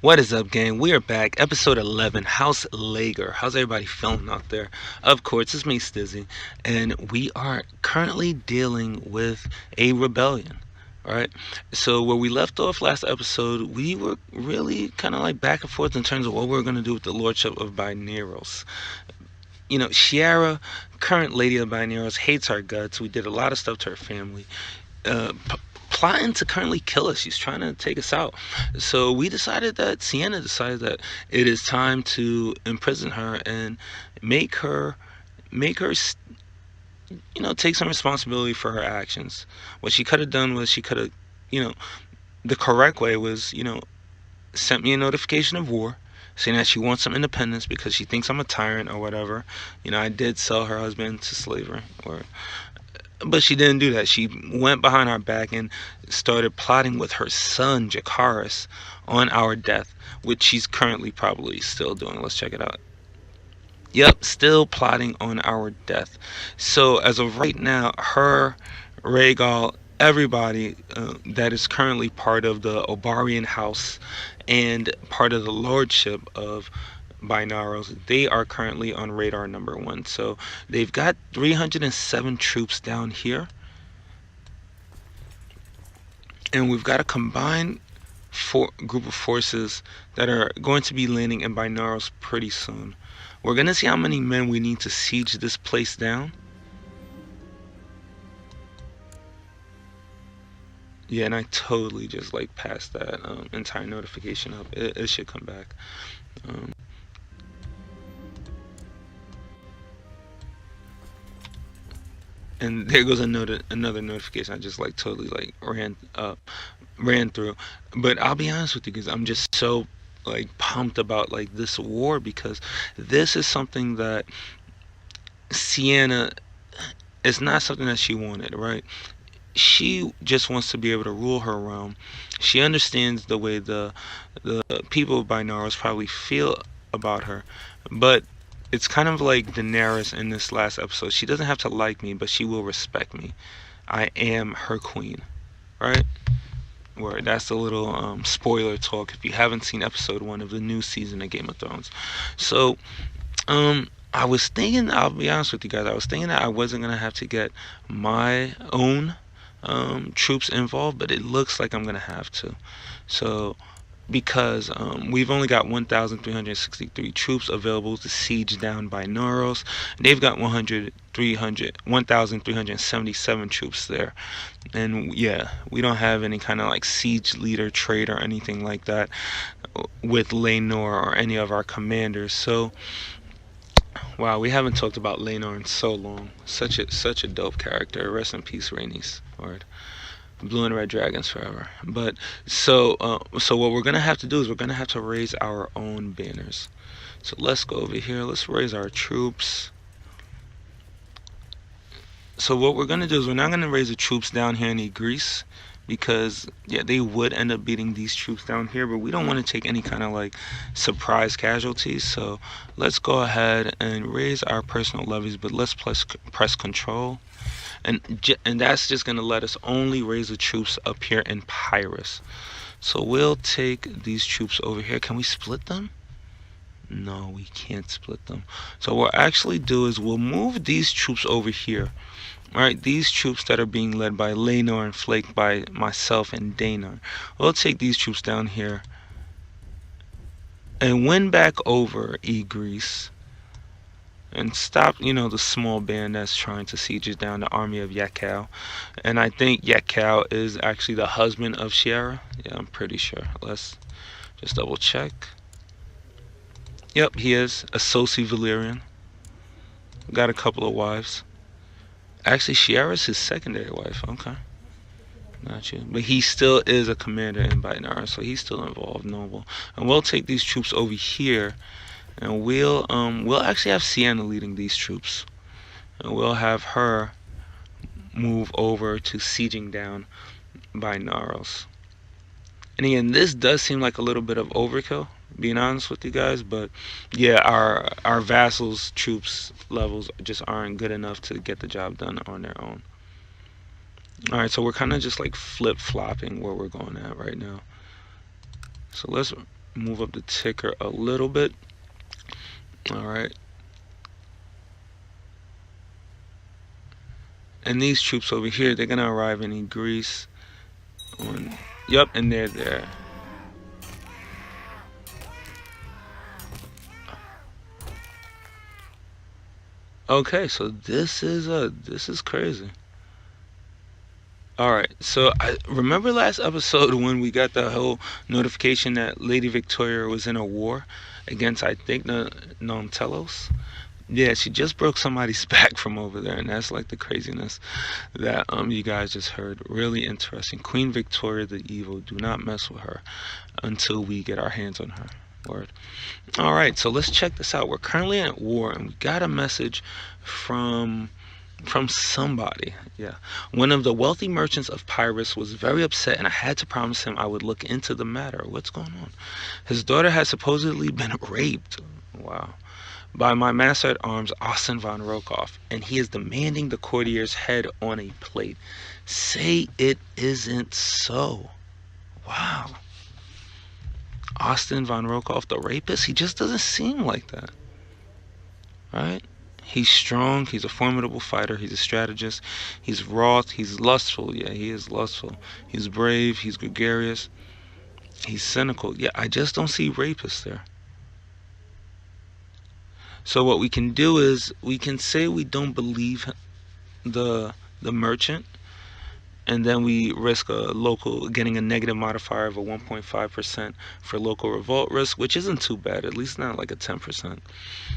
What is up, gang? We are back. Episode 11, House Laegyr. How's everybody feeling out there? Of course, it's me, Stizzy, and we are currently dealing with a rebellion. Right? So, where we left off last episode, we were really kind of like back and forth in terms of what we were going to do with the Lordship of Bineros. You know, SHAERA, current Lady of Bineros, hates our guts. We did a lot of stuff to her family. Plotting to currently kill us. She's trying to take us out. So we decided that Sienna decided that it is time to imprison her and make her make her take some responsibility for her actions. What she could have done was she could have, you know, the correct way was, sent me a notification of war saying that she wants some independence because she thinks I'm a tyrant or whatever. I did sell her husband to slavery, but she didn't do that. She went behind our back and started plotting with her son, Jakaris, on our death, which she's currently probably still doing. Let's check it out. Yep, still plotting on our death. So, as of right now, her, Rhaegal, everybody that is currently part of the Obarian house and part of the lordship of Binaros, they are currently on radar number 1. So they've got 307 troops down here, and we've got a combined group of forces that are going to be landing in Binaros pretty soon. We're gonna see how many men we need to siege this place down. Yeah, and I totally just like passed that entire notification up. It should come back. Um, and there goes another notification. I just like totally like ran through. But I'll be honest with you, because I'm just so like pumped about like this war, because this is something that Sienna is not something that she wanted, right? She just wants to be able to rule her realm. She understands the way the people of Binaros probably feel about her, but it's kind of like Daenerys in this last episode. She doesn't have to like me, but she will respect me. I am her queen, right? Where that's a little spoiler talk if you haven't seen episode 1 of the new season of Game of Thrones. So, I was thinking, I'll be honest with you guys, I was thinking that I wasn't gonna have to get my own troops involved, but it looks like I'm gonna have to. So, because we've only got 1,363 troops available to siege down by Noros. They've got 1,377 troops there. And yeah, we don't have any kind of like siege leader trait or anything like that with Laenor or any of our commanders. So, wow, we haven't talked about Laenor in so long. Such a dope character. Rest in peace, Rhaenys. Lord. Blue and red dragons forever. But so what we're gonna have to do is we're gonna have to raise our own banners. So let's go over here. Let's raise our troops. So what we're gonna do is we're not gonna raise the troops down here in Greece, because yeah, they would end up beating these troops down here, but we don't want to take any kind of like surprise casualties. So let's go ahead and raise our personal levies, but let's press control. And that's just gonna let us only raise the troops up here in Pyrrhus. So we'll take these troops over here. Can we split them? No, we can't split them. So what we'll actually do is we'll move these troops over here. Alright, these troops that are being led by Laenor and flanked by myself and Daenor. We'll take these troops down here and win back over Greece. And stop, the small band that's trying to siege down the army of Yakao. And I think Yakao is actually the husband of SHAERA. Yeah, I'm pretty sure. Let's just double check. Yep, he is a Sosi Valyrian. Got a couple of wives. Actually, SHAERA's his secondary wife. Okay. Not you. But he still is a commander in Binaros, so he's still involved, noble. And we'll take these troops over here. And we'll actually have Sienna leading these troops, and we'll have her move over to sieging down Binaros. And again, this does seem like a little bit of overkill, being honest with you guys, but yeah, our vassals' troops levels just aren't good enough to get the job done on their own. Alright, so we're kind of just like flip-flopping where we're going at right now. So let's move up the ticker a little bit. All right. And these troops over here, they're gonna arrive in Greece. Yep, and they're there. Okay, so this is crazy. All right, so I remember last episode when we got the whole notification that Lady Victoria was in a war against, I think, Nontelos. Yeah, she just broke somebody's back from over there, and that's like the craziness that you guys just heard. Really interesting. Queen Victoria the Evil. Do not mess with her until we get our hands on her. Word. All right, so let's check this out. We're currently at war, and we got a message from somebody. Yeah. One of the wealthy merchants of Pyrrhus was very upset, and I had to promise him I would look into the matter. What's going on? His daughter has supposedly been raped. Wow. By my master at arms, Austin von Rokoff, and he is demanding the courtier's head on a plate. Say it isn't so. Wow. Austin von Rokoff, the rapist? He just doesn't seem like that. Right? He's strong, he's a formidable fighter, he's a strategist, he's wroth, he's lustful. Yeah, he is lustful. He's brave, he's gregarious, he's cynical. Yeah, I just don't see rapists there. So what we can do is we can say we don't believe the merchant, and then we risk getting a negative modifier of a 1.5% for local revolt risk, which isn't too bad, at least not like a 10%.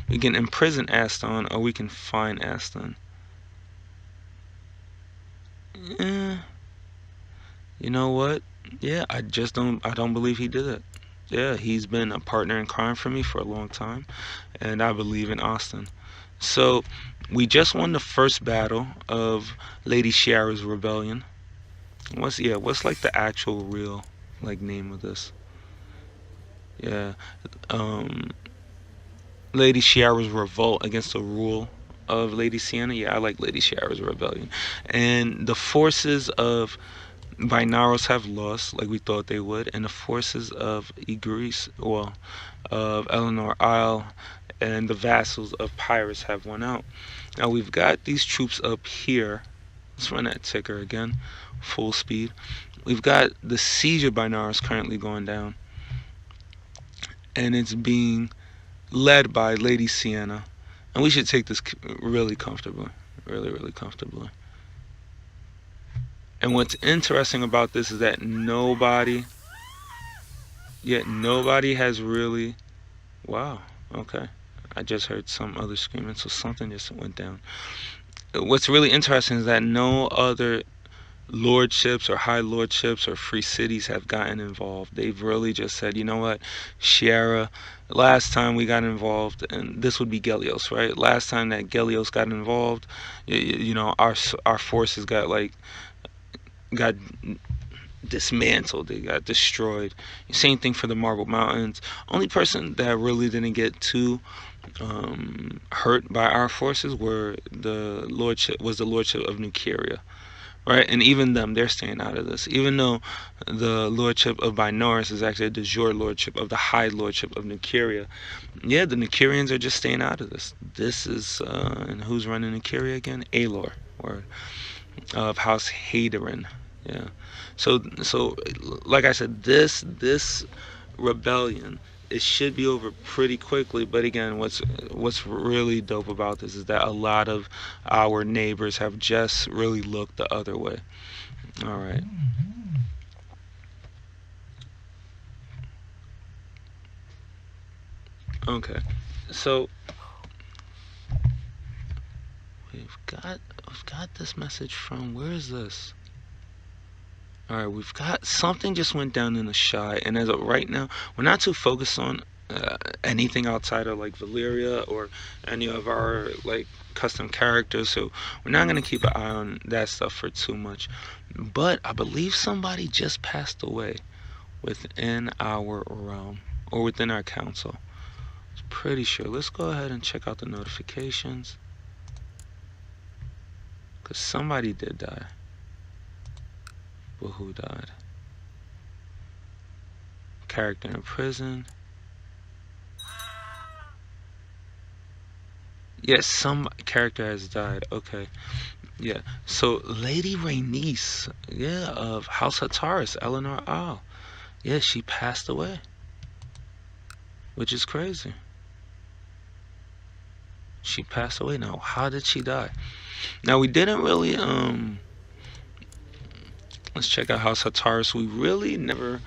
We can imprison Aston, or we can fine Aston. You know what? Yeah, I don't believe he did it. Yeah, he's been a partner in crime for me for a long time, and I believe in Austin. So, we just won the first battle of Lady SHAERA'S rebellion. What's like the actual real like name of this? Yeah, um, Lady SHAERA'S revolt against the rule of Lady Sienna. Yeah, I like Lady SHAERA'S rebellion, and the forces of Binaros have lost, like we thought they would, and the forces of Greece, well, of Eleanor Isle, and the vassals of Pyrrhus have won out. Now we've got these troops up here. Let's run that ticker again, full speed. We've got the siege of Binaros currently going down, and it's being led by Lady Sienna, and we should take this really comfortably, really comfortably. And what's interesting about this is that nobody has really. Wow, okay. I just heard some other screaming, so something just went down. What's really interesting is that no other lordships or high lordships or free cities have gotten involved. They've really just said, you know what, SHAERA, last time we got involved, and this would be Gelios, right? Last time that Gelios got involved, you know, our forces got dismantled, they got destroyed. Same thing for the Marble Mountains. Only person that really didn't get too hurt by our forces was the lordship of Nuceria, right? And even them, they're staying out of this, even though the lordship of Binaros is actually a de jure lordship of the high lordship of Nuceria. Yeah, the Nucerians are just staying out of this. This is and who's running Nuceria again? Alor, or of House Haderin. Yeah. So like I said, this rebellion, it should be over pretty quickly. But again, what's really dope about this is that a lot of our neighbors have just really looked the other way. All right. Okay. So we've got this message from, where is this? All right, we've got something just went down in the shy, and as of right now, we're not too focused on anything outside of like Valyria or any of our like custom characters, so we're not gonna keep an eye on that stuff for too much. But I believe somebody just passed away within our realm or within our council. I'm pretty sure. Let's go ahead and check out the notifications, because somebody did die. But who died? character in prison. Yes, some character has died. Okay. Yeah. So Lady Rhaenys, yeah, of House Hataris, Eleanor Isle. Yeah, she passed away, which is crazy. She passed away. Now, how did she die? Now we didn't really let's check out House Hataris. We really never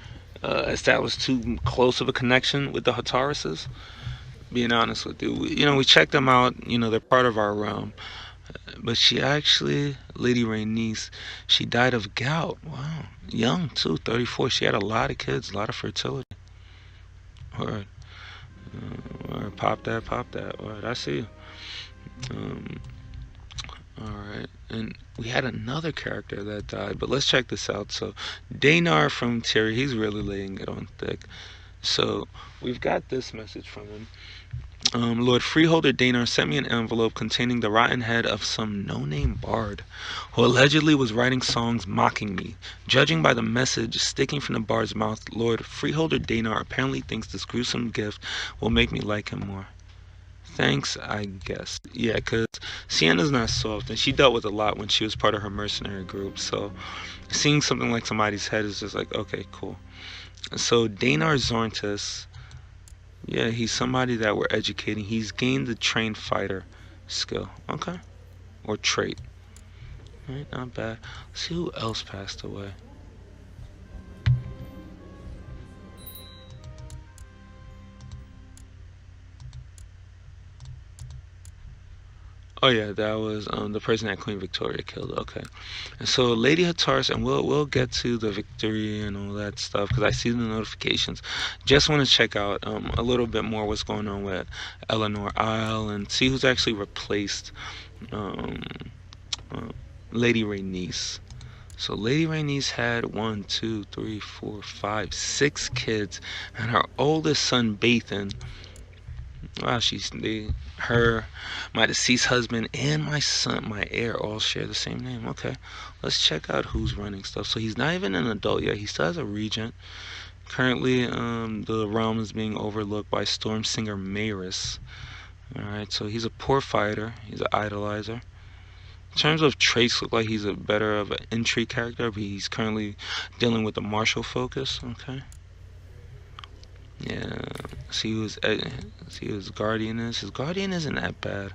established too close of a connection with the Hatarises. Being honest with you, we checked them out. They're part of our realm. But she actually, Lady Rhaenys, she died of gout. Wow, young too, 34. She had a lot of kids, a lot of fertility. Or, pop that, pop that. Alright, I see you. Um, Alright, and we had another character that died, but let's check this out. So, Daenar from Terry, he's really laying it on thick. So, we've got this message from him. Lord Freeholder Daenar sent me an envelope containing the rotten head of some no-name bard who allegedly was writing songs mocking me. Judging by the message sticking from the bard's mouth, Lord Freeholder Daenar apparently thinks this gruesome gift will make me like him more. Thanks, I guess. Yeah, because Sienna's not soft, and she dealt with a lot when she was part of her mercenary group, so seeing something like somebody's head is just like, okay, cool. So Daenar Zorntis, yeah, he's somebody that we're educating. He's gained the trained fighter skill. Okay. Or trait. Right, not bad. Let's see who else passed away. Oh yeah, that was the person that Queen Victoria killed. Okay, and so Lady Hataris, and we'll get to the victory and all that stuff because I see the notifications. Just want to check out a little bit more what's going on with Eleanor Isle and see who's actually replaced um, uh, Lady Rhaenys. So Lady Rhaenys had 1, 2, 3, 4, 5, 6 kids, and her oldest son Bathan. Wow, my deceased husband, and my son, my heir, all share the same name. Okay, let's check out who's running stuff. So he's not even an adult yet. He still has a regent. Currently, the realm is being overlooked by Stormsinger Maris. All right, so he's a poor fighter. He's an idolizer. In terms of traits, look like he's a better of an intrigue character, but he's currently dealing with the martial focus. Okay. Yeah. See who his guardian is. His guardian isn't that bad.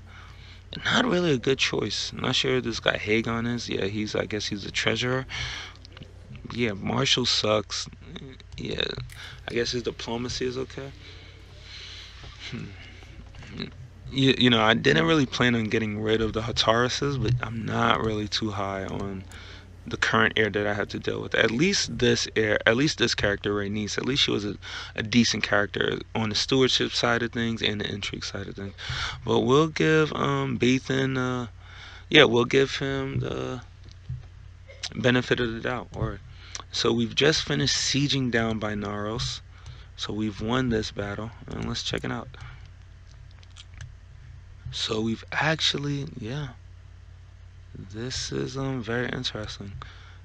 Not really a good choice. I'm not sure who this guy Hagon is. Yeah, I guess he's the treasurer. Yeah, Marshall sucks. Yeah, I guess his diplomacy is okay. I didn't really plan on getting rid of the Hatarises, but I'm not really too high on the current heir that I have to deal with. At least this heir, at least this character, Rhaenys, at least she was a decent character on the stewardship side of things and the intrigue side of things. But we'll give Bathan, we'll give him the benefit of the doubt. Or so we've just finished sieging down by Naros. So we've won this battle, and let's check it out. So we've actually, this is very interesting.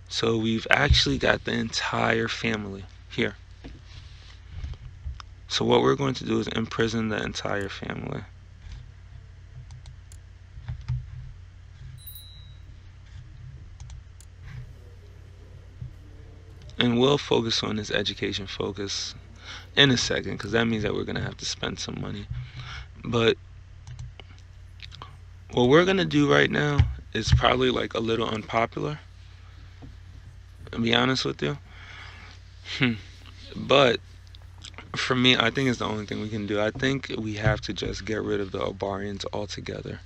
So we've actually got the entire family here. So what we're going to do is imprison the entire family. And we'll focus on this education focus in a second, because that means that we're going to have to spend some money. But what we're going to do right now is probably like a little unpopular, to be honest with you. But for me, I think it's the only thing we can do. I think we have to just get rid of the Obarians altogether.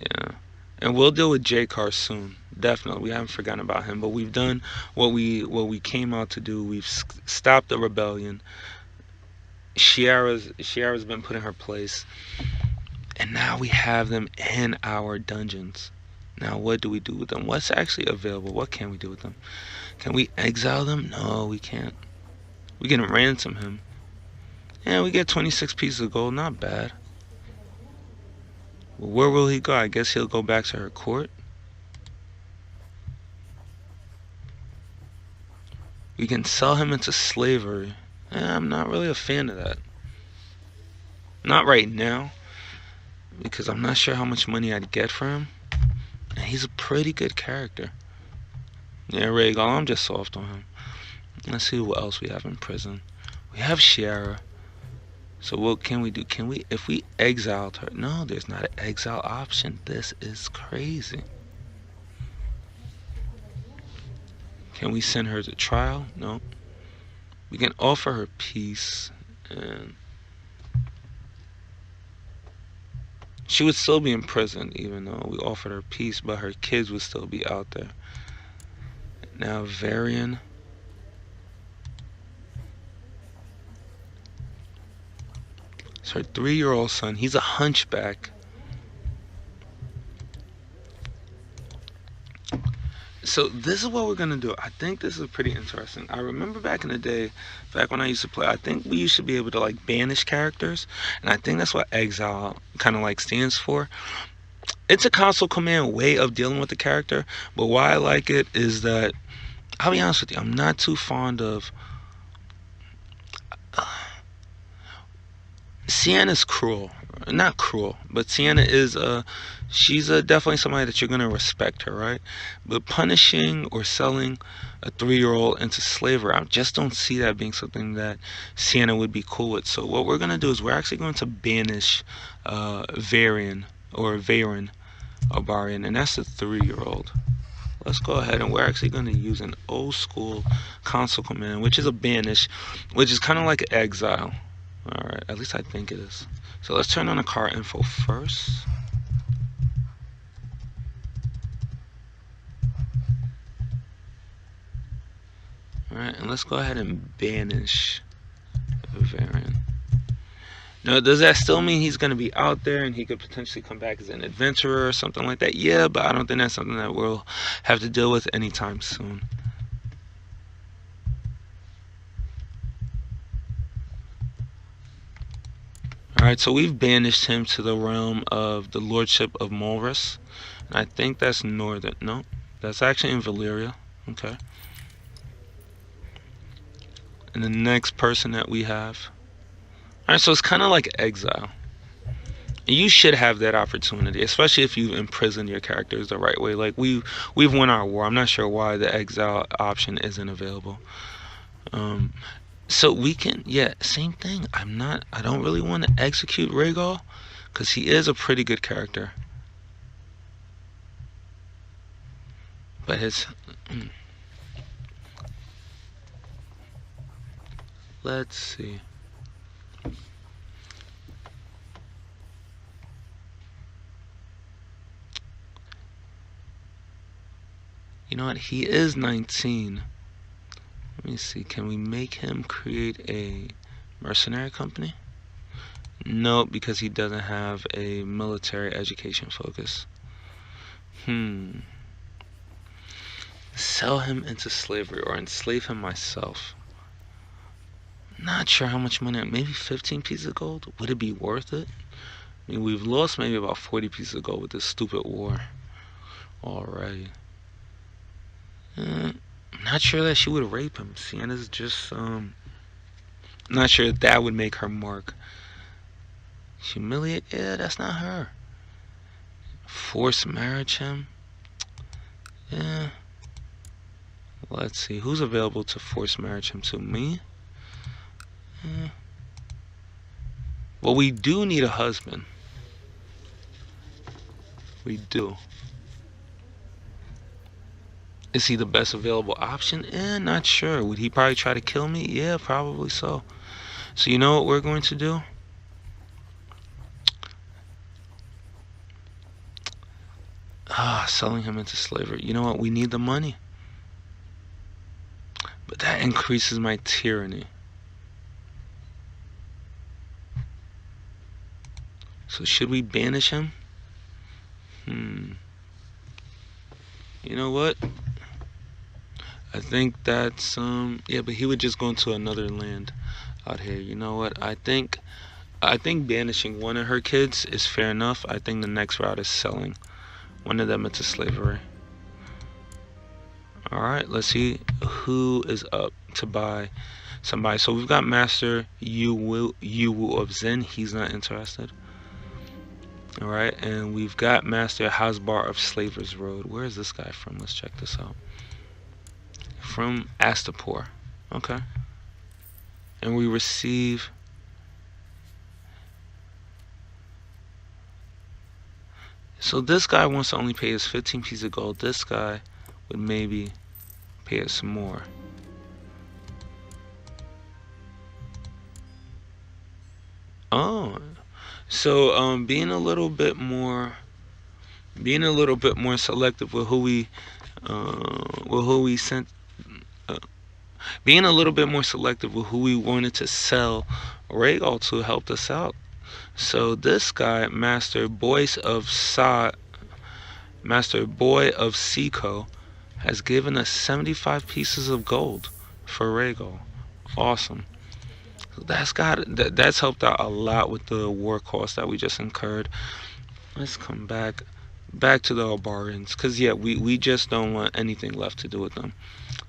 Yeah. And we'll deal with J-Car soon. Definitely. We haven't forgotten about him. But we've done what we came out to do. We've stopped the rebellion. SHAERA'S been put in her place. And now we have them in our dungeons. Now what do we do with them? What's actually available? What can we do with them? Can we exile them? No, we can't. We can ransom him. Yeah, we get 26 pieces of gold. Not bad. Well, where will he go? I guess he'll go back to her court. We can sell him into slavery. I'm not really a fan of that. Not right now, because I'm not sure how much money I'd get for him. And he's a pretty good character. Yeah, Rhaegal, I'm just soft on him. Let's see what else we have in prison. We have SHAERA. So what can we do? Can we, if we exiled her? No, there's not an exile option. This is crazy. Can we send her to trial? No. We can offer her peace, and she would still be in prison even though we offered her peace, but her kids would still be out there. Now Varian. It's her 3-year-old son. He's a hunchback. So this is what we're gonna do. I think this is pretty interesting. I remember back in the day, back when I used to play, I think we used to be able to like banish characters, and I think that's what exile kind of like stands for. It's a console command way of dealing with the character, but why I like it is that, I'll be honest with you, I'm not too fond of Sienna's cruel. Not cruel, but Sienna is she's definitely somebody that you're gonna respect her, right? But punishing or selling a 3-year-old into slavery, I just don't see that being something that Sienna would be cool with. So what we're gonna do is we're actually going to banish Varian or Varen Obarian, and that's a 3-year-old. Let's go ahead and we're actually going to use an old school console command, which is a banish, which is kind of like exile. Alright, at least I think it is. So let's turn on the car info first. Alright, and let's go ahead and banish Varian. Now, does that still mean he's going to be out there and he could potentially come back as an adventurer or something like that? Yeah, but I don't think that's something that we'll have to deal with anytime soon. Alright, so we've banished him to the realm of the Lordship of Molrus. And I think that's northern. No, that's actually in Valyria. Okay. And the next person that we have. Alright, so it's kind of like exile. And you should have that opportunity, especially if you've imprisoned your characters the right way. Like we've won our war. I'm not sure why the exile option isn't available. So we can, yeah, same thing. I don't really want to execute Rhaegal because he is a pretty good character. But his let's see. You know what? He is 19. Let me see. Can we make him create a mercenary company? No, because he doesn't have a military education focus. Sell him into slavery or enslave him myself. Not sure how much money. Maybe 15 pieces of gold. Would it be worth it? I mean, we've lost maybe about 40 pieces of gold with this stupid war. Alright. I'm not sure that she would rape him. Sienna's just, not sure that would make her mark. Humiliate? Yeah, that's not her. Force marriage him? Yeah. Let's see. Who's available to force marriage him to? Me? Yeah. Well, we do need a husband. We do. Is he the best available option? Not sure. Would he probably try to kill me? Yeah, probably so. So you know what we're going to do? Selling him into slavery. You know what? We need the money. But that increases my tyranny. So should we banish him? You know what? I think that's yeah, but he would just go into another land out here. You know what? I think banishing one of her kids is fair enough. I think the next route is selling one of them into slavery. Alright, let's see who is up to buy somebody. So we've got Master Yu of Zen. He's not interested. Alright, and we've got Master Hasbar of Slaver's Road. Where is this guy from? Let's check this out. From Astapor. Okay. And we receive... So this guy wants to only pay us 15 pieces of gold. This guy would maybe pay us some more. Oh, so being a little bit more selective with who we sent, being a little bit more selective with who we wanted to sell Rhaegal to helped us out. So this guy, Master Boy of CK2, has given us 75 pieces of gold for Rhaegal. Awesome. That's helped out a lot with the war cost that we just incurred. Let's come back to the Obarians, because yeah, we just don't want anything left to do with them.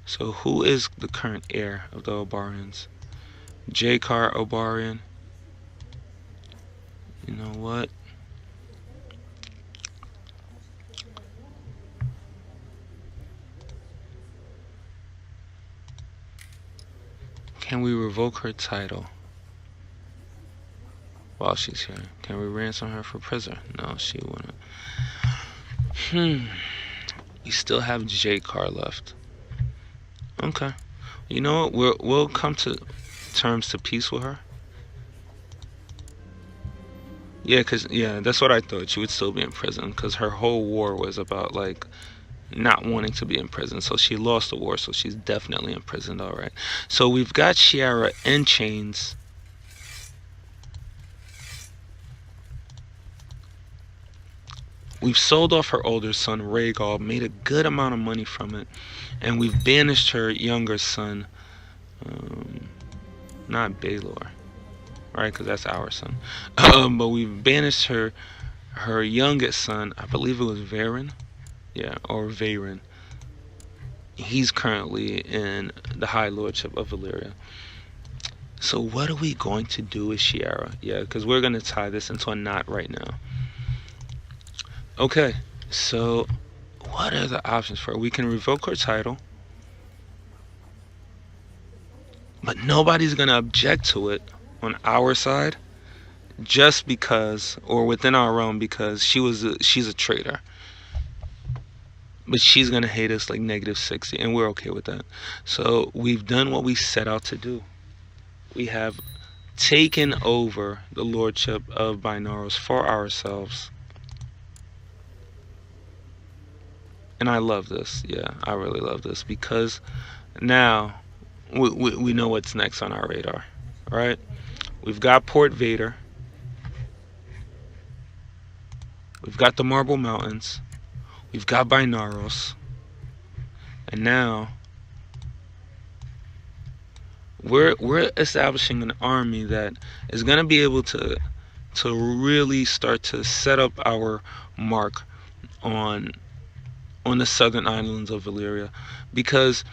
So who is the current heir of the Obarians? J-Car Obarian. You know what? Can we revoke her title while she's here? Can we ransom her for prisoner? No, she wouldn't. We still have J-Car left. Okay. You know what? We'll come to terms to peace with her. Yeah, that's what I thought. She would still be in prison, because her whole war was about like not wanting to be in prison. So she lost the war, so she's definitely in prison. All right. So we've got SHAERA in chains. We've sold off her older son Rhaegal, made a good amount of money from it, and we've banished her younger son, not Baelor, right? Because that's our son. But we've banished her youngest son. I believe it was Varen. Yeah, or Varen. He's currently in the High Lordship of Valyria. So what are we going to do with SHAERA? Yeah, because we're going to tie this into a knot right now. Okay, so what are the options for her? We can revoke her title, but nobody's going to object to it on our side, just because, or within our realm, because she's a traitor. But she's going to hate us like -60, and we're okay with that. So we've done what we set out to do. We have taken over the lordship of Binaros for ourselves. And I love this. Yeah, I really love this, because now we know what's next on our radar, right? We've got Port Vader. We've got the Marble Mountains. We've got Binaros. And now we're establishing an army that is going to be able to really start to set up our mark on the southern islands of Valyria. Because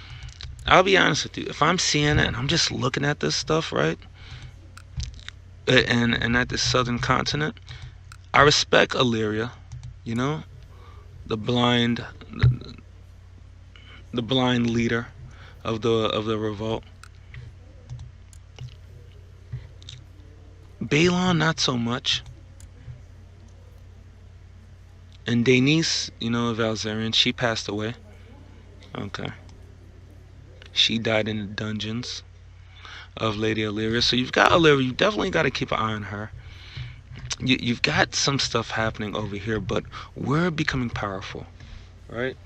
I'll be honest with you, if I'm seeing it and I'm just looking at this stuff, right, and at the southern continent, I respect Illyria, you know, the blind leader of the revolt. Balon, not so much. And Daenerys, you know, of Alzarian, she passed away. Okay. She died in the dungeons of Lady Illyria. So you've got Illyria. You definitely got to keep an eye on her. You've got some stuff happening over here, but we're becoming powerful, right?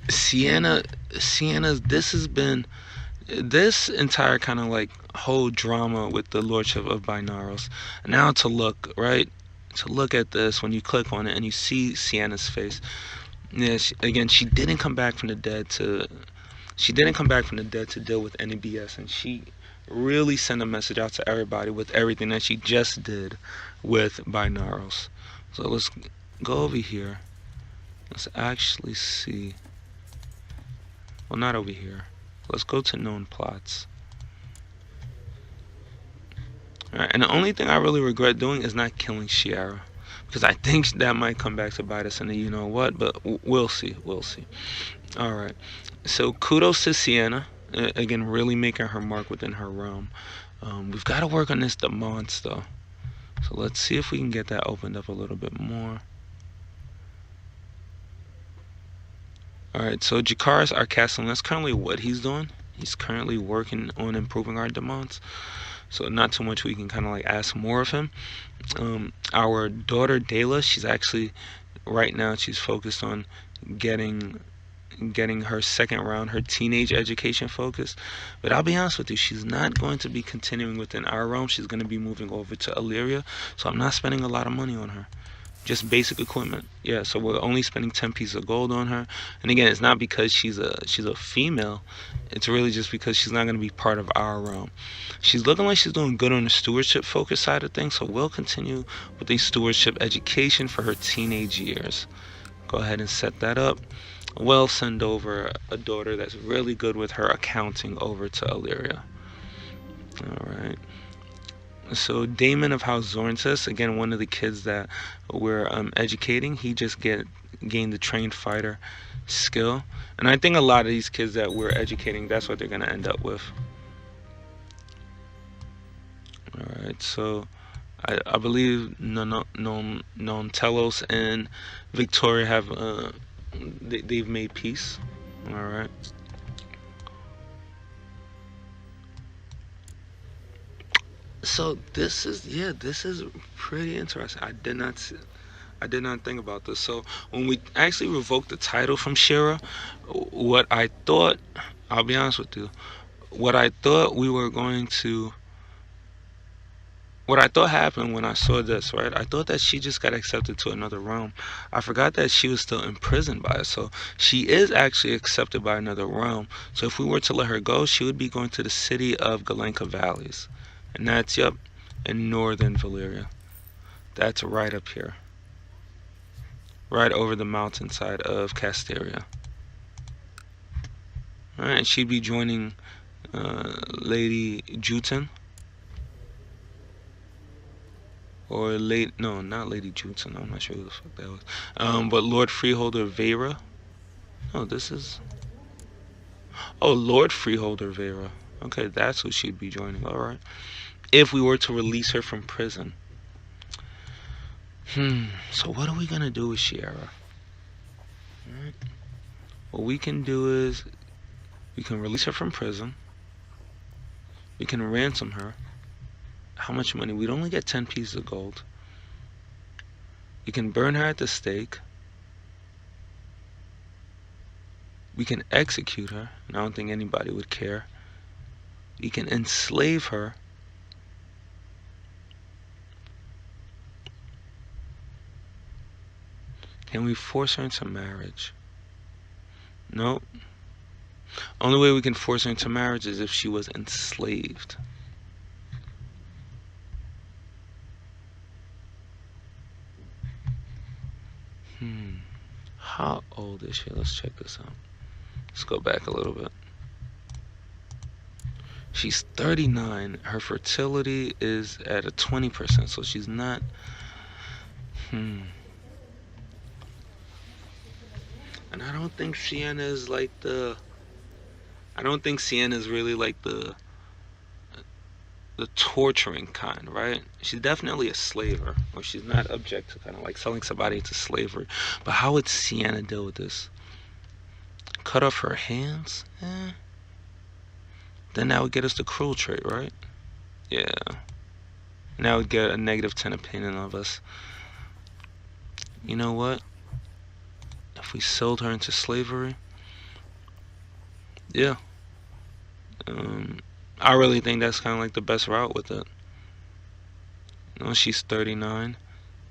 Sienna's, this entire kind of like whole drama with the lordship of Binaros. Now to look, right? To look at this, when you click on it and you see Sienna's face. Yeah, she didn't come back from the dead to deal with any BS, and she really sent a message out to everybody with everything that she just did with Binaros. So let's go over here Let's actually see. Well, not over here. Let's go to known plots. Alright, and the only thing I really regret doing is not killing SHAERA, because I think that might come back to bite us in the you know what, but we'll see. We'll see. Alright, so kudos to Sienna. Again, really making her mark within her realm. We've got to work on this Demance though. So let's see if we can get that opened up a little bit more. Alright, so Jakara's our castle. That's currently what he's doing. He's currently working on improving our Demance. So not too much we can kind of like ask more of him. Our daughter Dayla, she's actually right now she's focused on getting her second round, her teenage education focus. But I'll be honest with you, she's not going to be continuing within our realm. She's going to be moving over to Laegyr, so I'm not spending a lot of money on her. Just basic equipment. Yeah, so we're only spending 10 pieces of gold on her. And again, it's not because she's a female. It's really just because she's not going to be part of our realm. She's looking like she's doing good on the stewardship focus side of things, so we'll continue with the stewardship education for her teenage years. Go ahead and set that up. We'll send over a daughter that's really good with her accounting over to Laegyr. Alright. So Damon of House Zornsis, again, one of the kids that we're educating, he just gained the trained fighter skill. And I think a lot of these kids that we're educating, that's what they're going to end up with. Alright, so I believe Nontelos and Victoria have they've made peace. Alright. So this is pretty interesting. I did not think about this. So when we actually revoked the title from SHAERA, what I thought, I'll be honest with you, what I thought happened when I saw this, right? I thought that she just got accepted to another realm. I forgot that she was still imprisoned by it. So she is actually accepted by another realm. So if we were to let her go, she would be going to the city of Galenka Valleys. And that's, yep, in northern Valyria. That's right up here. Right over the mountainside of Casteria. Alright, and she'd be joining Lady Juten. Or no, not Lady Juten. I'm not sure who the fuck that was. But Lord Freeholder Vera. No, this is... Oh, Lord Freeholder Vera. Okay, that's who she'd be joining. Alright. If we were to release her from prison. So what are we gonna do with SHAERA? Right. What we can do is we can release her from prison. We can ransom her. How much money? We'd only get 10 pieces of gold. We can burn her at the stake. We can execute her, and I don't think anybody would care. We can enslave her. Can we force her into marriage? Nope. Only way we can force her into marriage is if she was enslaved. How old is she? Let's check this out. Let's go back a little bit. She's 39. Her fertility is at a 20%, so she's not... And I don't think Sienna is like the... I don't think Sienna is really like the torturing kind, right? She's definitely a slaver, or she's not object to kind of like selling somebody into slavery. But how would Sienna deal with this? Cut off her hands? Then that would get us the cruel trait, right? Yeah. And that would get a -10 opinion of us. You know what? If we sold her into slavery, yeah. I really think that's kind of like the best route with it. You know, she's 39.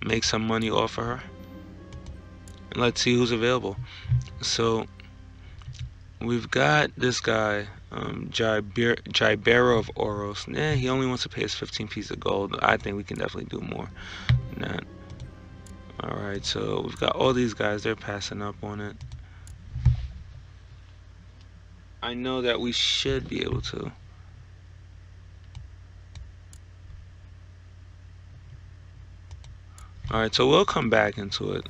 Make some money off of her. And let's see who's available. So, we've got this guy, Jibera of Oros. He only wants to pay us 15 pieces of gold. I think we can definitely do more than that. Alright, so we've got all these guys, they're passing up on it. I know that we should be able to. Alright, so we'll come back into it.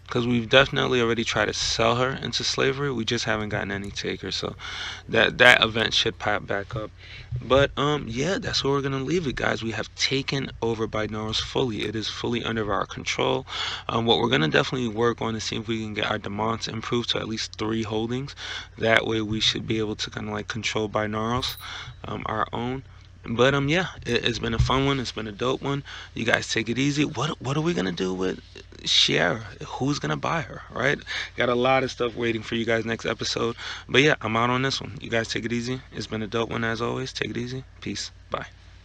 Because we've definitely already tried to sell her into slavery. We just haven't gotten any takers, so that event should pop back up. But yeah, that's where we're gonna leave it, guys. We have taken over binaurals fully. It is fully under our control. What we're gonna definitely work on is see if we can get our demands improved to at least 3 holdings. That way we should be able to kind of like control binaurals, our own. But yeah, it's been a fun one. It's been a dope one. You guys take it easy. What are we gonna do with SHAERA? Who's gonna buy her? Right? Got a lot of stuff waiting for you guys next episode. But yeah, I'm out on this one. You guys take it easy. It's been a dope one as always. Take it easy. Peace. Bye.